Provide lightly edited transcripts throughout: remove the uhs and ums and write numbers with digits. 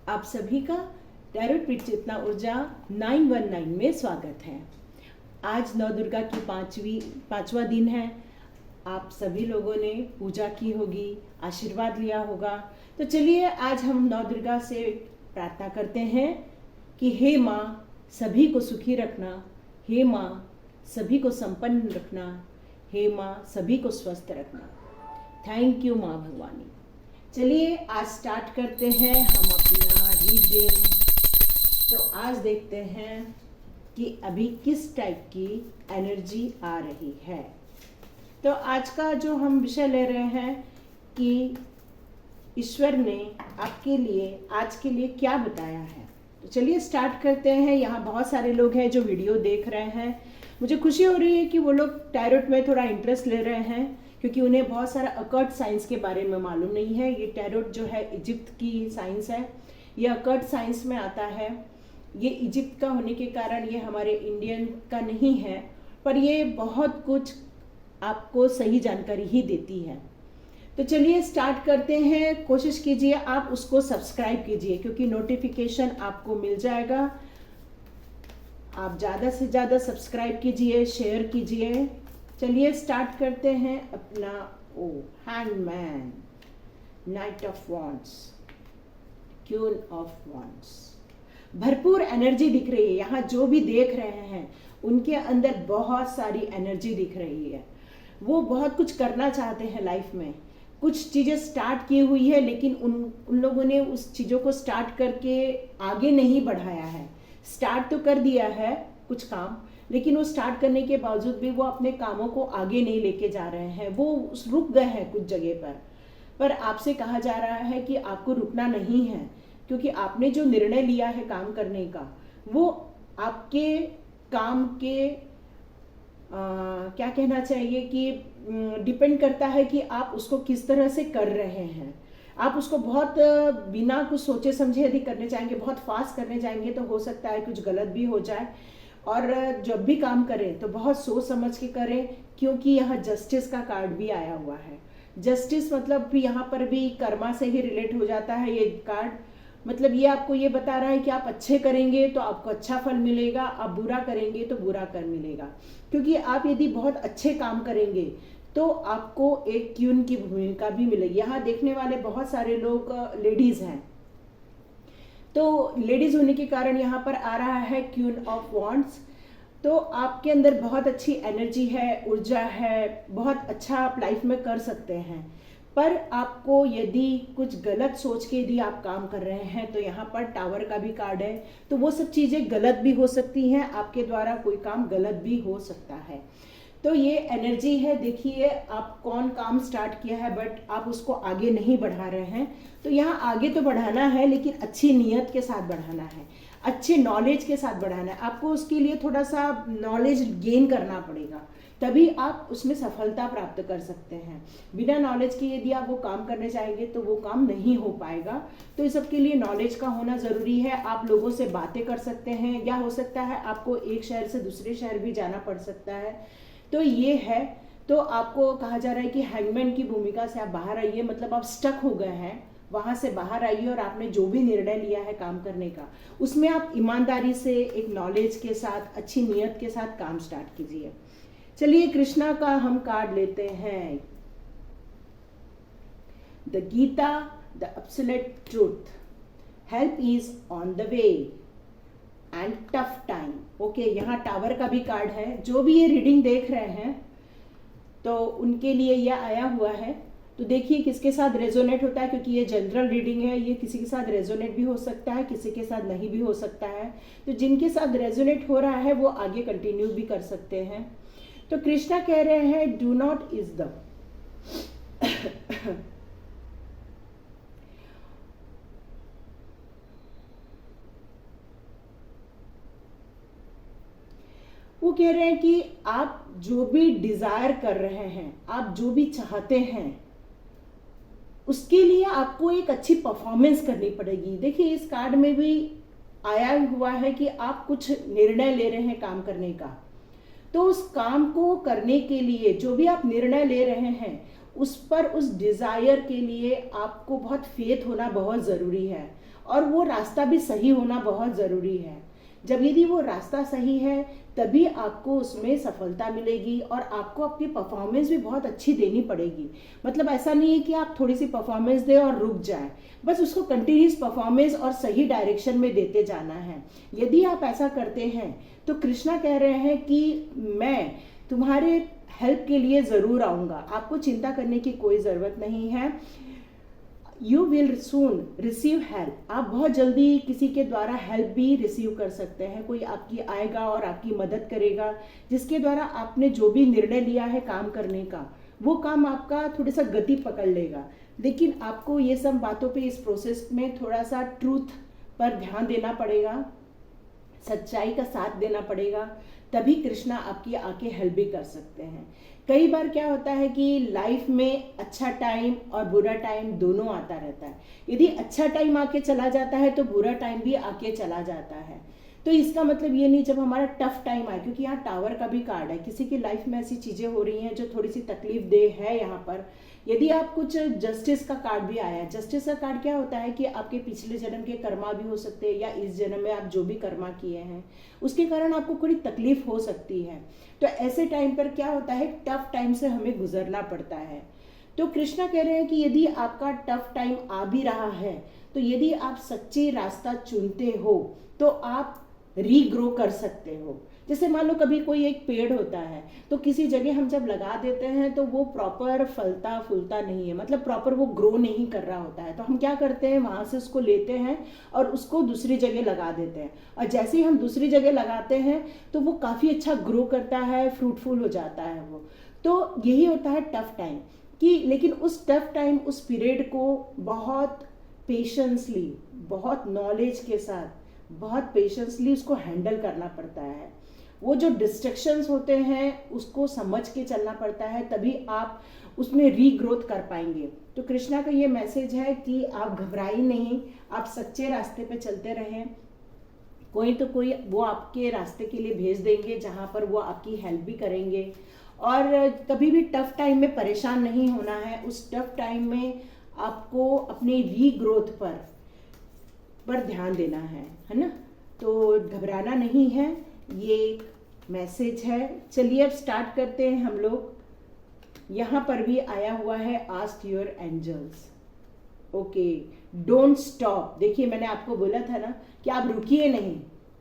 आप सभी का टैरोट पीठ चेतना ऊर्जा 919 में स्वागत है। आज नौ दुर्गा की पांचवा दिन है। आप सभी लोगों ने पूजा की होगी, आशीर्वाद लिया होगा। तो चलिए आज हम नौ दुर्गा से प्रार्थना करते हैं कि हे माँ सभी को सुखी रखना, हे माँ सभी को संपन्न रखना, हे माँ सभी को स्वस्थ रखना। थैंक यू माँ भगवानी। चलिए आज स्टार्ट करते हैं हम अपना रीडिंग। तो आज देखते हैं कि अभी किस टाइप की एनर्जी आ रही है। तो आज का जो हम विषय ले रहे हैं कि ईश्वर ने आपके लिए आज के लिए क्या बताया है। तो चलिए स्टार्ट करते हैं। यहाँ बहुत सारे लोग हैं जो वीडियो देख रहे हैं। मुझे खुशी हो रही है कि वो लोग टैरोट में थोड़ा इंटरेस्ट ले रहे हैं, क्योंकि उन्हें बहुत सारा अकर्ट साइंस के बारे में मालूम नहीं है। ये टैरोट जो है इजिप्ट की साइंस है, ये अकर्ट साइंस में आता है। ये इजिप्ट का होने के कारण ये हमारे इंडियन का नहीं है, पर ये बहुत कुछ आपको सही जानकारी ही देती है। तो चलिए स्टार्ट करते हैं। कोशिश कीजिए आप उसको सब्सक्राइब कीजिए, क्योंकि नोटिफिकेशन आपको मिल जाएगा। आप ज़्यादा से ज़्यादा सब्सक्राइब कीजिए, शेयर कीजिए। चलिए स्टार्ट करते हैं अपना hangman, night of wands, queen of wands. भरपूर एनर्जी दिख रही है। यहाँ जो भी देख रहे हैं उनके अंदर बहुत सारी एनर्जी दिख रही है। वो बहुत कुछ करना चाहते हैं लाइफ में। कुछ चीज़ें स्टार्ट की हुई है, लेकिन उन लोगों ने उस चीज़ों को स्टार्ट करके आगे नहीं बढ़ाया है। स्टार्ट तो कर दिया है कुछ काम, लेकिन वो स्टार्ट करने के बावजूद भी वो अपने कामों को आगे नहीं लेके जा रहे हैं। वो रुक गए हैं कुछ जगह पर आपसे कहा जा रहा है कि आपको रुकना नहीं है, क्योंकि आपने जो निर्णय लिया है काम करने का, वो आपके काम के क्या कहना चाहिए कि डिपेंड करता है कि आप उसको किस तरह से कर रहे हैं। आप उसको बहुत बिना कुछ सोचे समझे यदि करने चाहेंगे, बहुत फास्ट करने जाएंगे, तो हो सकता है कुछ गलत भी हो जाए। और जब भी काम करें तो बहुत सोच समझ के करें, क्योंकि यहाँ जस्टिस का कार्ड भी आया हुआ है। जस्टिस मतलब भी यहाँ पर भी कर्मा से ही रिलेट हो जाता है ये कार्ड। मतलब ये आपको ये बता रहा है कि आप अच्छे करेंगे तो आपको अच्छा फल मिलेगा, आप बुरा करेंगे तो बुरा कर मिलेगा। क्योंकि आप यदि बहुत अच्छे काम करेंगे तो आपको एक क्वीन की भूमिका भी मिलेगी। यहाँ देखने वाले बहुत सारे लोग लेडीज हैं, तो लेडीज होने के कारण यहाँ पर आ रहा है क्वीन ऑफ वॉन्ड्स। तो आपके अंदर बहुत अच्छी एनर्जी है, ऊर्जा है, बहुत अच्छा आप लाइफ में कर सकते हैं। पर आपको यदि कुछ गलत सोच के यदि आप काम कर रहे हैं, तो यहाँ पर टावर का भी कार्ड है, तो वो सब चीज़ें गलत भी हो सकती हैं। आपके द्वारा कोई काम गलत भी हो सकता है। तो ये एनर्जी है। देखिए आप कौन काम स्टार्ट किया है, बट आप उसको आगे नहीं बढ़ा रहे हैं। तो यहाँ आगे तो बढ़ाना है, लेकिन अच्छी नीयत के साथ बढ़ाना है, अच्छे नॉलेज के साथ बढ़ाना है। आपको उसके लिए थोड़ा सा नॉलेज गेन करना पड़ेगा, तभी आप उसमें सफलता प्राप्त कर सकते हैं। बिना नॉलेज के यदि आप वो काम करने चाहेंगे तो वो काम नहीं हो पाएगा। तो इस सब के लिए नॉलेज का होना ज़रूरी है। आप लोगों से बातें कर सकते हैं, या हो सकता है आपको एक शहर से दूसरे शहर भी जाना पड़ सकता है। तो ये है। तो आपको कहा जा रहा है कि हैंगमैन की भूमिका से आप बाहर आइए, मतलब आप स्टक हो गए हैं, वहाँ से बाहर आइए और आपने जो भी निर्णय लिया है काम करने का, उसमें आप ईमानदारी से एक नॉलेज के साथ, अच्छी नीयत के साथ काम स्टार्ट कीजिए। चलिए कृष्णा का हम कार्ड लेते हैं। The Gita, the absolute truth, help is on the way and tough time. Okay, यहाँ टावर का भी कार्ड है। जो भी ये रीडिंग देख रहे हैं तो उनके लिए यह आया हुआ है। तो देखिए किसके साथ रेजोनेट होता है, क्योंकि ये जनरल रीडिंग है। ये किसी के साथ रेजोनेट भी हो सकता है, किसी के साथ नहीं भी हो सकता है। तो जिनके साथ रेजोनेट हो रहा है वो आगे कंटिन्यू भी कर सकते हैं। तो कृष्णा कह रहे हैं डू नॉट इज द वो कह रहे हैं कि आप जो भी डिजायर कर रहे हैं, आप जो भी चाहते हैं, उसके लिए आपको एक अच्छी परफॉर्मेंस करनी पड़ेगी। देखिए इस कार्ड में भी आया हुआ है कि आप कुछ निर्णय ले रहे हैं काम करने का। तो उस काम को करने के लिए जो भी आप निर्णय ले रहे हैं उस पर, उस डिज़ायर के लिए आपको बहुत फेथ होना बहुत ज़रूरी है, और वो रास्ता भी सही होना बहुत ज़रूरी है। जब यदि वो रास्ता सही है तभी आपको उसमें सफलता मिलेगी, और आपको अपनी परफॉर्मेंस भी बहुत अच्छी देनी पड़ेगी। मतलब ऐसा नहीं है कि आप थोड़ी सी परफॉर्मेंस दें और रुक जाए, बस उसको कंटिन्यूस परफॉर्मेंस और सही डायरेक्शन में देते जाना है। यदि आप ऐसा करते हैं तो कृष्णा कह रहे हैं कि मैं तुम्हारे हेल्प के लिए ज़रूर आऊँगा, आपको चिंता करने की कोई ज़रूरत नहीं है। You will soon receive help, आप बहुत जल्दी किसी के द्वारा हेल्प भी रिसीव कर सकते हैं। कोई आपकी आएगा और आपकी मदद करेगा, जिसके द्वारा आपने जो भी निर्णय लिया है काम करने का, वो काम आपका थोड़ा सा गति पकड़ लेगा। लेकिन आपको ये सब बातों पे, इस प्रोसेस में थोड़ा सा ट्रूथ पर ध्यान देना पड़ेगा, सच्चाई का साथ देना पड़ेगा, तभी कृष्णा आपकी आके हेल्प भी कर सकते हैं। कई बार क्या होता है कि लाइफ में अच्छा टाइम और बुरा टाइम दोनों आता रहता है। यदि अच्छा टाइम आके चला जाता है तो बुरा टाइम भी आके चला जाता है। तो इसका मतलब ये नहीं, जब हमारा टफ टाइम आए, क्योंकि यहाँ टावर का भी कार्ड है, किसी की लाइफ में ऐसी चीज़ें हो रही हैं जो थोड़ी सी तकलीफ दे है यहाँ पर। यदि आप कुछ जस्टिस का कार्ड भी आया है, जस्टिस का कार्ड क्या होता है कि आपके पिछले जन्म के कर्मा भी हो सकते हैं, या इस जन्म में आप जो भी कर्मा किए हैं उसके कारण आपको कोई तकलीफ हो सकती है। तो ऐसे टाइम पर क्या होता है, टफ टाइम से हमें गुजरना पड़ता है। तो कृष्णा कह रहे हैं कि यदि आपका टफ टाइम आ भी रहा है, तो यदि आप सच्ची रास्ता चुनते हो तो आप रीग्रो कर सकते हो। जैसे मान लो कभी कोई एक पेड़ होता है, तो किसी जगह हम जब लगा देते हैं तो वो प्रॉपर फलता फूलता नहीं है, मतलब प्रॉपर वो ग्रो नहीं कर रहा होता है। तो हम क्या करते हैं, वहाँ से उसको लेते हैं और उसको दूसरी जगह लगा देते हैं, और जैसे ही हम दूसरी जगह लगाते हैं तो वो काफ़ी अच्छा ग्रो करता है, फ्रूटफुल हो जाता है वो। तो यही होता है टफ टाइम कि, लेकिन उस टफ टाइम, उस पीरियड को बहुत पेशेंसली, बहुत नॉलेज के साथ, बहुत पेशेंसली उसको हैंडल करना पड़ता है। वो जो डिस्ट्रैक्शंस होते हैं उसको समझ के चलना पड़ता है, तभी आप उसमें रीग्रोथ कर पाएंगे। तो कृष्णा का ये मैसेज है कि आप घबराइए नहीं, आप सच्चे रास्ते पे चलते रहें। कोई तो कोई वो आपके रास्ते के लिए भेज देंगे जहाँ पर वो आपकी हेल्प भी करेंगे। और कभी भी टफ टाइम में परेशान नहीं होना है। उस टफ टाइम में आपको अपनी रीग्रोथ पर ध्यान देना है ना। तो घबराना नहीं है, ये एक मैसेज है। चलिए अब स्टार्ट करते हैं हम लोग। यहाँ पर भी आया हुआ है ask your angels. Okay, don't stop. देखिए मैंने आपको बोला था ना कि आप रुकिए नहीं,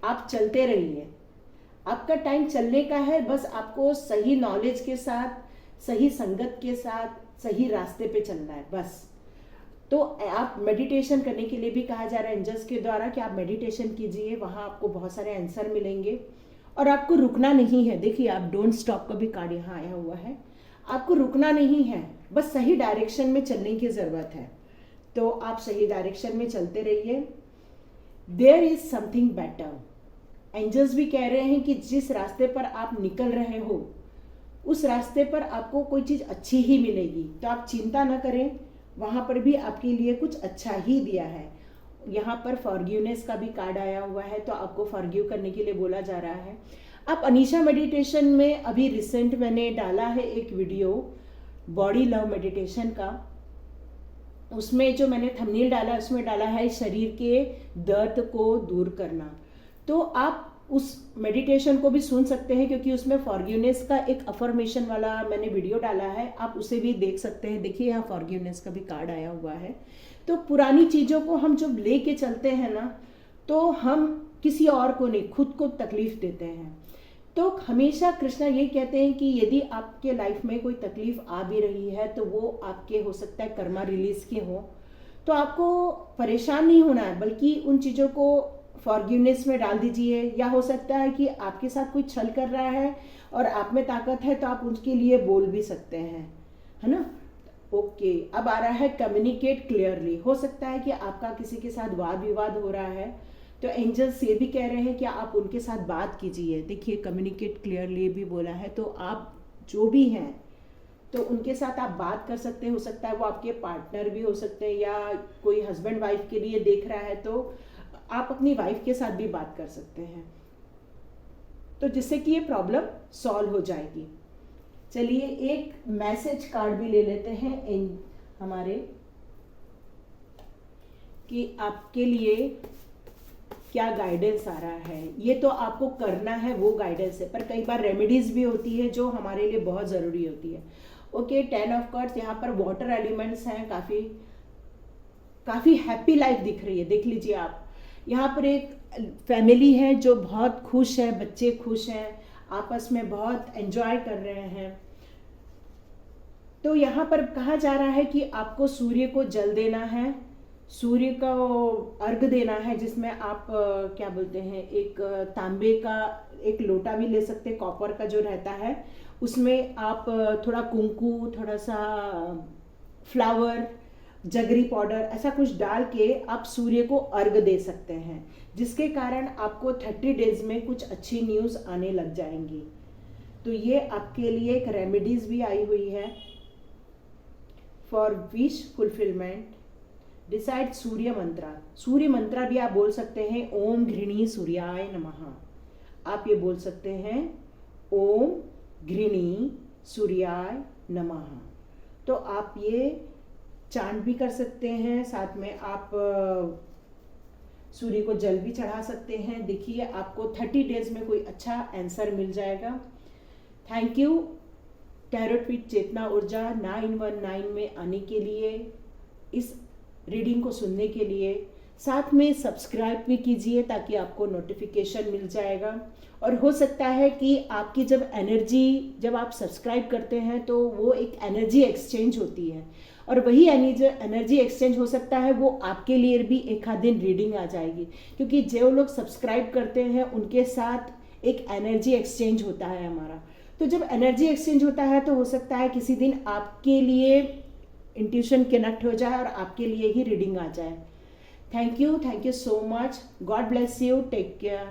आप चलते रहिए। आपका टाइम चलने का है, बस आपको सही नॉलेज के साथ, सही संगत के साथ, सही रास्ते पे चलना है बस। तो आप मेडिटेशन करने के लिए भी कहा जा रहा है एंजल्स के द्वारा कि आप मेडिटेशन कीजिए, वहाँ आपको बहुत सारे आंसर मिलेंगे और आपको रुकना नहीं है। देखिए आप डोंट स्टॉप का भी कार्ड यहाँ आया हुआ है, आपको रुकना नहीं है, बस सही डायरेक्शन में चलने की ज़रूरत है। तो आप सही डायरेक्शन में चलते रहिए। There is something better. Angels भी कह रहे हैं कि जिस रास्ते पर आप निकल रहे हो उस रास्ते पर आपको कोई चीज़ अच्छी ही मिलेगी। तो आप चिंता न करें, वहाँ पर भी आपके लिए कुछ अच्छा ही दिया है। यहाँ पर फॉरगिवनेस का भी कार्ड आया हुआ है, तो आपको फॉरगिव करने के लिए बोला जा रहा है। आप अनीशा मेडिटेशन में अभी रिसेंट मैंने डाला है एक वीडियो बॉडी लव मेडिटेशन का, उसमें जो मैंने थंबनेल डाला उसमें डाला है शरीर के दर्द को दूर करना। तो आप उस मेडिटेशन को भी सुन सकते हैं, क्योंकि उसमें फॉरगिवनेस का एक अफर्मेशन वाला मैंने वीडियो डाला है, आप उसे भी देख सकते हैं। देखिए यहाँ फॉरगिवनेस का भी कार्ड आया हुआ है। तो पुरानी चीज़ों को हम जब ले के चलते हैं ना, तो हम किसी और को नहीं, खुद को तकलीफ देते हैं। तो हमेशा कृष्णा ये कहते हैं कि यदि आपके लाइफ में कोई तकलीफ आ भी रही है तो वो आपके हो सकता है कर्मा रिलीज के हो, तो आपको परेशान नहीं होना है, बल्कि उन चीज़ों को फॉरगिवनेस में डाल दीजिए। या हो सकता है कि आपके साथ कोई छल कर रहा है और आप में ताकत है तो आप उसके लिए बोल भी सकते हैं, है ना। ओके, अब आ रहा है कम्युनिकेट क्लियरली। हो सकता है कि आपका किसी के साथ वाद विवाद हो रहा है, तो एंजल्स ये भी कह रहे हैं कि आप उनके साथ बात कीजिए। देखिए कम्युनिकेट क्लियरली भी बोला है, तो आप जो भी हैं तो उनके साथ आप बात कर सकते हैं। हो सकता है वो आपके पार्टनर भी हो सकते हैं, या कोई हस्बैंड वाइफ के लिए देख रहा है तो आप अपनी वाइफ के साथ भी बात कर सकते हैं, तो जिससे कि ये प्रॉब्लम सॉल्व हो जाएगी। चलिए एक मैसेज कार्ड भी ले लेते हैं इन हमारे, कि आपके लिए क्या गाइडेंस आ रहा है। ये तो आपको करना है, वो गाइडेंस है, पर कई बार रेमेडीज भी होती है जो हमारे लिए बहुत ज़रूरी होती है। ओके, 10 ऑफ कार्ड्स, यहाँ पर वाटर एलिमेंट्स हैं, काफ़ी काफ़ी हैप्पी लाइफ दिख रही है। देख लीजिए आप, यहाँ पर एक फैमिली है जो बहुत खुश है, बच्चे खुश हैं, आपस में बहुत एंजॉय कर रहे हैं। तो यहाँ पर कहा जा रहा है कि आपको सूर्य को जल देना है, सूर्य को अर्घ देना है, जिसमें आप क्या बोलते हैं, एक तांबे का एक लोटा भी ले सकते हैं, कॉपर का जो रहता है, उसमें आप थोड़ा कुंकू, थोड़ा सा फ्लावर, जगरी पाउडर, ऐसा कुछ डाल के आप सूर्य को अर्घ दे सकते हैं, जिसके कारण आपको 30 डेज में कुछ अच्छी न्यूज़ आने लग जाएंगी। तो ये आपके लिए एक रेमेडीज भी आई हुई है फॉर विश फुलफिलमेंट। डिसाइड सूर्य मंत्रा, सूर्य मंत्रा भी आप बोल सकते हैं, ओम घृणी सूर्याय नमः। आप ये बोल सकते हैं, ओम घृणी सूर्याय नमः। तो आप ये चांट भी कर सकते हैं, साथ में आप सूर्य को जल भी चढ़ा सकते हैं। देखिए आपको 30 डेज में कोई अच्छा आंसर मिल जाएगा। थैंक यू टैरोट विद चेतना ऊर्जा 919 में आने के लिए, इस रीडिंग को सुनने के लिए। साथ में सब्सक्राइब भी कीजिए ताकि आपको नोटिफिकेशन मिल जाएगा। और हो सकता है कि आपकी जब आप सब्सक्राइब करते हैं तो वो एक एनर्जी एक्सचेंज होती है, और वही एनर्जी एक्सचेंज हो सकता है वो आपके लिए भी एक आध दिन रीडिंग आ जाएगी, क्योंकि जो लोग सब्सक्राइब करते हैं उनके साथ एक एनर्जी एक्सचेंज होता है हमारा। तो जब एनर्जी एक्सचेंज होता है तो हो सकता है किसी दिन आपके लिए इंट्यूशन कनेक्ट हो जाए और आपके लिए ही रीडिंग आ जाए। Thank you so much. God bless you, take care.